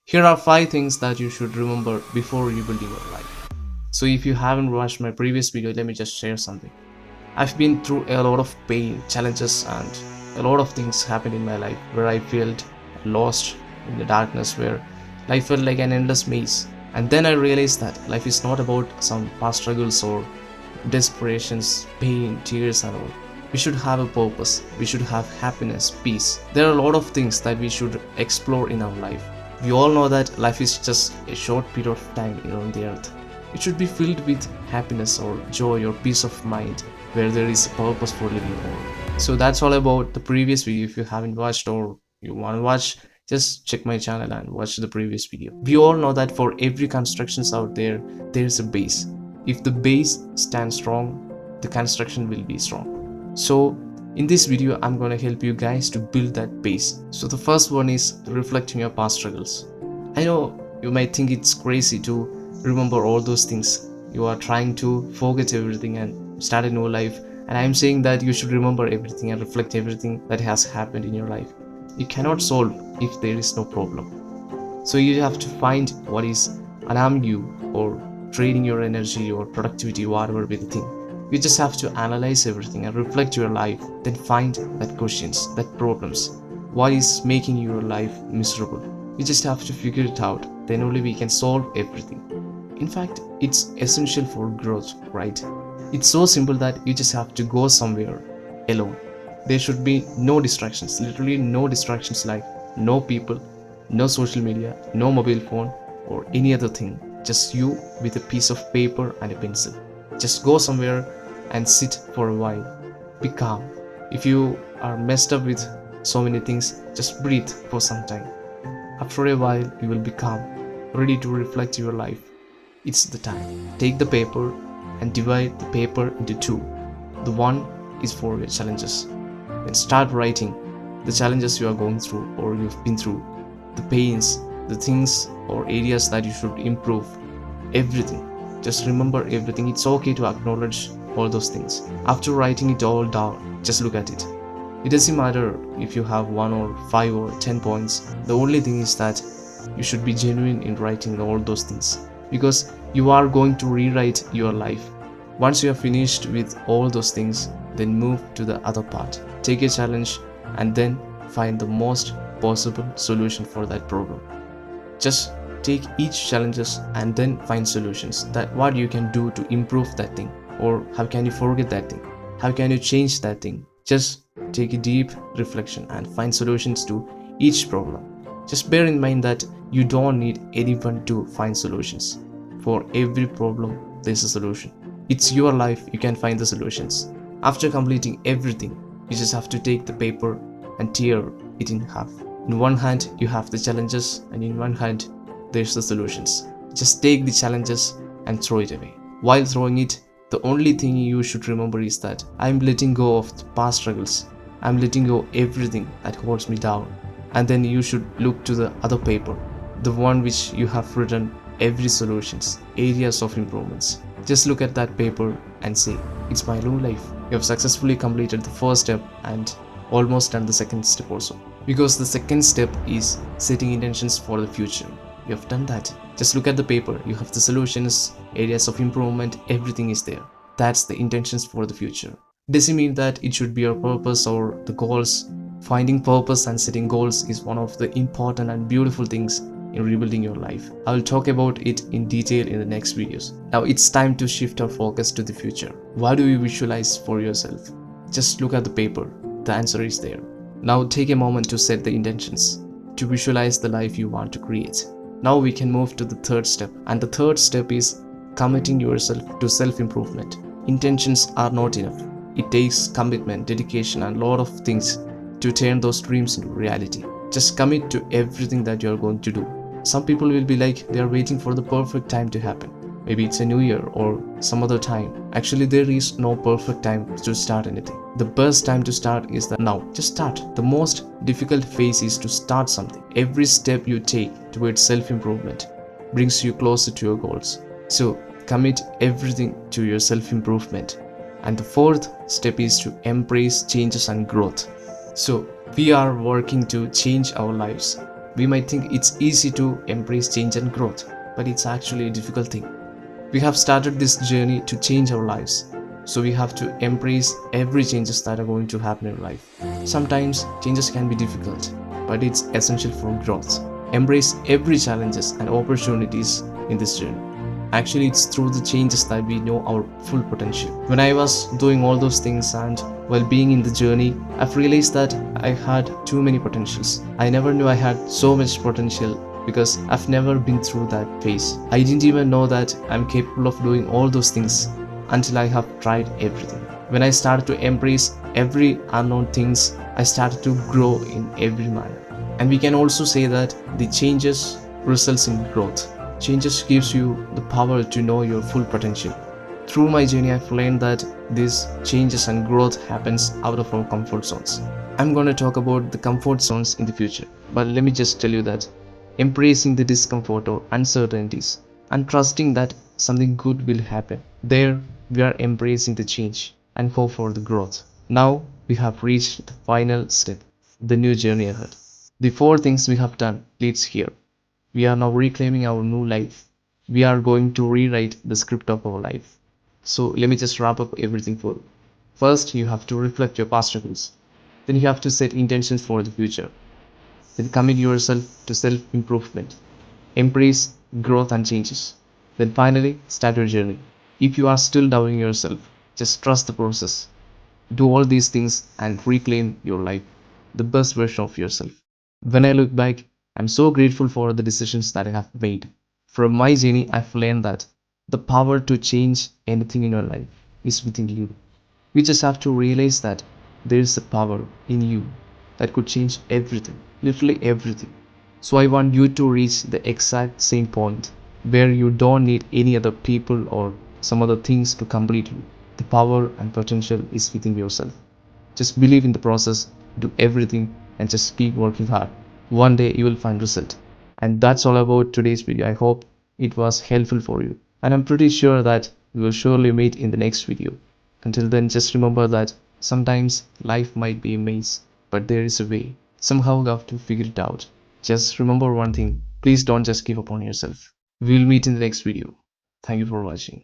Here are 5 things that you should remember before rebuilding your life. So if you haven't watched my previous video, let me just share something. I've been through a lot of pain, challenges, and a lot of things happened in my life where I felt lost in the darkness, where life felt like an endless maze. And then I realized that life is not about some past struggles or desperations, pain, tears, and all. We should have a purpose. We should have happiness, peace. There are a lot of things that we should explore in our life. We all know that life is just a short period of time here on the earth. It should be filled with happiness or joy or peace of mind, where there is a purpose for living on. So that's all about the previous video. If you haven't watched or you want to watch, just check my channel and watch the previous video. We all know that for every constructions out there, there's a base. If the base stands strong, the construction will be strong. So in this video, I'm going to help you guys to build that base. So the first one is reflecting your past struggles. I know you might think it's crazy to remember all those things. You are trying to forget everything and start a new life. And I'm saying that you should remember everything and reflect everything that has happened in your life. You cannot solve if there is no problem. So you have to find what is alarming you or draining your energy or productivity, whatever be the thing. You just have to analyze everything and reflect your life, then find that questions, that problems. What is making your life miserable? You just have to figure it out. Then only we can solve everything. In fact, it's essential for growth, right? It's so simple that you just have to go somewhere alone. There should be no distractions, literally no distractions, like no people, no social media, no mobile phone or any other thing. Just you with a piece of paper and a pencil. Just go somewhere and sit for a while. Be calm. If you are messed up with so many things, just breathe for some time. After a while, you will be calm, ready to reflect your life. It's the time. Take the paper and divide the paper into 2. The one is for your challenges. Then start writing the challenges you are going through or you've been through, the pains, the things or areas that you should improve, everything. Just remember everything. It's okay to acknowledge all those things. After writing it all down, just look at it. It doesn't matter if you have 1 or 5 or 10 points. The only thing is that you should be genuine in writing all those things, because you are going to rewrite your life. Once you are finished with all those things, then move to the other part. Take a challenge and then find the most possible solution for that problem. Just take each challenges and then find solutions, that what you can do to improve that thing, or how can you forget that thing, how can you change that thing. Just take a deep reflection and find solutions to each problem. Just bear in mind that you don't need anyone to find solutions. For every problem there's a solution. It's your life, you can find the solutions. After completing everything, you just have to take the paper and tear it in half. In one hand you have the challenges and in one hand there's the solutions. Just take the challenges and throw it away. While throwing it, the only thing you should remember is that I'm letting go of the past struggles. I'm letting go everything that holds me down. And then you should look to the other paper, the one which you have written every solutions, areas of improvements. Just look at that paper and say, it's my new life. You have successfully completed the first step and almost done the second step also. Because the second step is setting intentions for the future. You have done that. Just look at the paper. You have the solutions, areas of improvement, everything is there. That's the intentions for the future. Doesn't mean that it should be your purpose or the goals. Finding purpose and setting goals is one of the important and beautiful things in rebuilding your life. I will talk about it in detail in the next videos. Now it's time to shift our focus to the future. What do you visualize for yourself? Just look at the paper. The answer is there. Now take a moment to set the intentions, to visualize the life you want to create. Now we can move to the third step, and the third step is committing yourself to self-improvement. Intentions are not enough. It takes commitment, dedication, and a lot of things to turn those dreams into reality. Just commit to everything that you are going to do. Some people will be like they are waiting for the perfect time to happen. Maybe it's a new year or some other time. Actually, there is no perfect time to start anything. The best time to start is the now. Just start. The most difficult phase is to start something. Every step you take towards self-improvement brings you closer to your goals. So commit everything to your self-improvement. And the fourth step is to embrace changes and growth. So we are working to change our lives. We might think it's easy to embrace change and growth, but it's actually a difficult thing. We have started this journey to change our lives, so we have to embrace every changes that are going to happen in life. Sometimes changes can be difficult, but it's essential for growth. Embrace every challenges and opportunities in this journey. Actually, it's through the changes that we know our full potential. When I was doing all those things and while being in the journey, I've realized that I had too many potentials. I never knew I had so much potential because I've never been through that phase. I didn't even know that I'm capable of doing all those things until I have tried everything. When I started to embrace every unknown things, I started to grow in every manner. And we can also say that the changes results in growth. Changes gives you the power to know your full potential. Through my journey, I've learned that these changes and growth happens out of our comfort zones. I'm going to talk about the comfort zones in the future, but let me just tell you that embracing the discomfort or uncertainties and trusting that something good will happen. There, we are embracing the change and hope for the growth. Now, we have reached the final step, the new journey ahead. The four things we have done leads here. We are now reclaiming our new life. We are going to rewrite the script of our life. So let me just wrap up everything for you. First, you have to reflect your past struggles. Then you have to set intentions for the future. Then commit yourself to self-improvement. Embrace growth and changes. Then finally, start your journey. If you are still doubting yourself, just trust the process. Do all these things and reclaim your life, the best version of yourself. When I look back, I'm so grateful for the decisions that I have made. From my journey, I've learned that the power to change anything in your life is within you. You just have to realize that there is a power in you that could change everything, literally everything. So I want you to reach the exact same point where you don't need any other people or some other things to complete you. The power and potential is within yourself. Just believe in the process, do everything, and just keep working hard. One day you will find result. And that's all about today's video. I hope it was helpful for you. And I'm pretty sure that we will surely meet in the next video. Until then, just remember that sometimes life might be a maze, but there is a way. Somehow you have to figure it out. Just remember one thing. Please don't just give up on yourself. We'll meet in the next video. Thank you for watching.